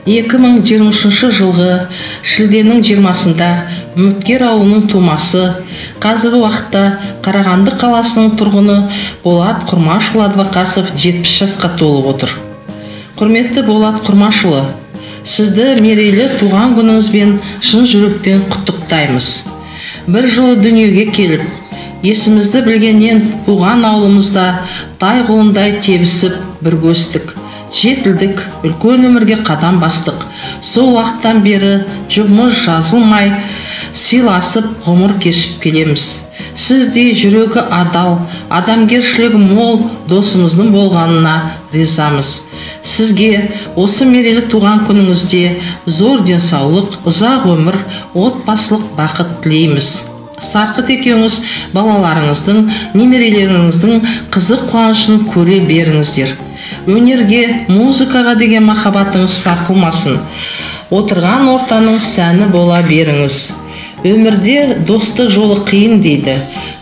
2023 жылғы шілденің 20-сында Үміткер ауылының тумасы, қазіргі уақытта Қарағанды қаласының тұрғыны Болат Құрмашұлы Адвокасов 70 жасқа толып отыр. Құрметті Болат Құрмашұлы, сізді мерейлі туған күніңізбен шын жүректен құттықтаймыз. Бір жылы дүниеге келіп, есімізді білгеннен туған ауылымызда тай қолындай тебісіп бірге өстік. Жетілдік, үлкен өмірге қадам бастық. Сол уақыттан бері жұбымыз жазылмай, сыйласып ғұмыр кешіп келеміз. Сіздей жүрегі адал, адамгершілігі мол досымыздың болғанына ризамыз. Сізге осы мерейлі туған күніңізде зор денсаулық, ұзақ өмір, отбасылық бақыт тілейміз. Сарқыт екеуіңіз балаларыңыздың, немерелеріңіздің қызық қуанышын көре беріңіздер. Өнерге, музыкаға деген махаббатыңыз сарқылмасын. Отырған ортаның сәні бола беріңіз. Өмірде достық жолы қиын дейді.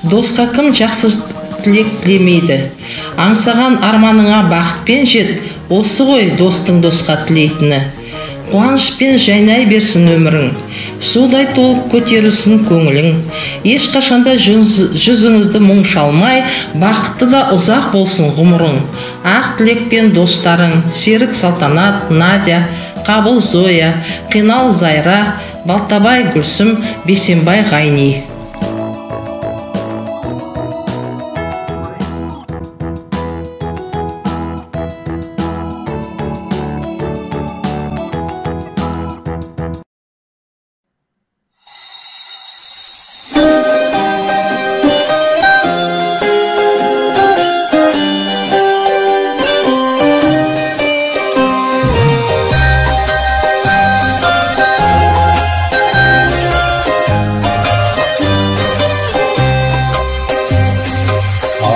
Досқа кім жақсы тілек тілемейді. Аңсаған арманыңа бақытпен жет, осы ғой достың досқа тілейтіні. Қуанышпен жайнай берсін өмірің, судай толып көтерілсін көңілің. Ешқашанда жүзіңізді мұң шалмай, бақытты да ұзақ болсын ғұмырың. Ақ тілекпен достарың, Серік Салтанат, Надя, Қабыл Зоя, Қинал Зайра, Балтабай Гүлсім, Бейсенбай Ғайни.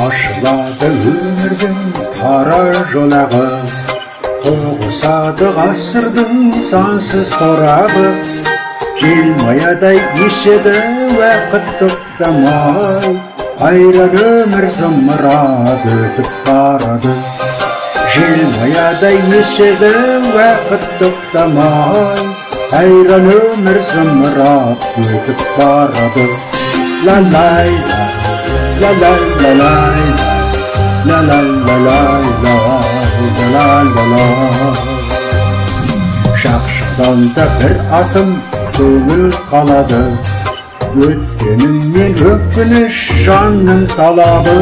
Ашылады өмірдің қара жолағы, тоғысады ғасырдың сансыз торағы. Желмаядай еседі уақыт тоқтамай, қайран өмір зымырап өтіп барады. Желмаядай еседі уақыт тоқтамай, қайран өмір зымырап өтіп барады. Ла-лай-ла, ла-лай-ла-лай, ла-лай-ла-лай-ла-лай-ла-лай. Шақшыдан да бір атым көңіл қалады, өткенімнен өкініш жанның талабы.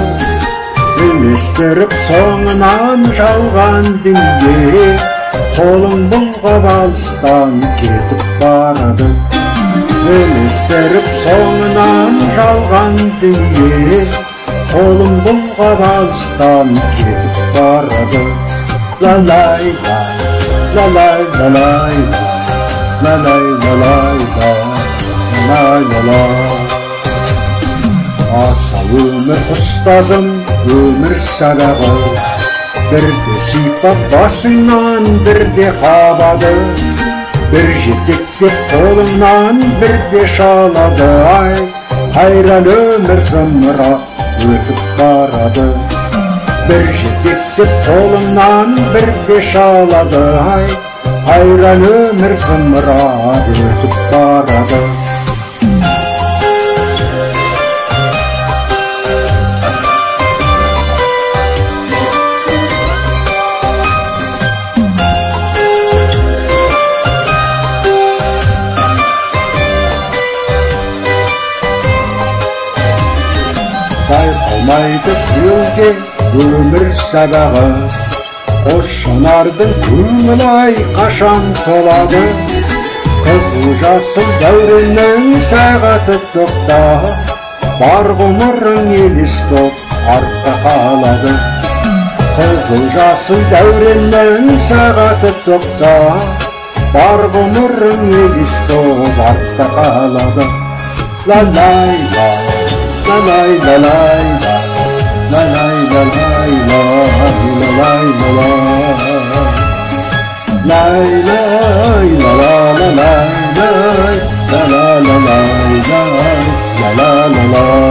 Ілестіріп соңынан жалған дүние, қолың бұлғап алыстан кетіп барады. Ілестіріп соңынан жалған дүние, қолың бұлғап алыстан кетіп барады. Ла-лай-ла, ла-лай-ла-лай, ла-лай-ла-лай-ла, ла-лай-ла-ла. Аса өмір ұстазым, өмір сабағы, бірде сипап басыңнан, бірде қабады. Бір жетектеп қолыңнан, бірде шалады. Ай, қайран өмір зымырап өтіп барады. Бір жетектеп қолыңнан, бірде шалады. Ай, қайран өмір зымырап өтіп барады. Байқалмайды біреуге өмір сабағы, қос жанардың көңіл-ай қашан толады. Қызыл жасыл дәуреннің сағаты тоқта, бар ғұмырың елес боп артта қалады. Қызыл жасыл дәуреннің сағаты тоқта, бар ғұмырың елес боп артта қалады. Ла-лай-ла, ла-лай-ла-лай-ла, ла-лай-ла-лай-ла, ла-лай-ла-ла. Лай-лай-ла-ла-ла-лай-лай, ла-ла-ла-лай-лай, ла-ла-ла-лай.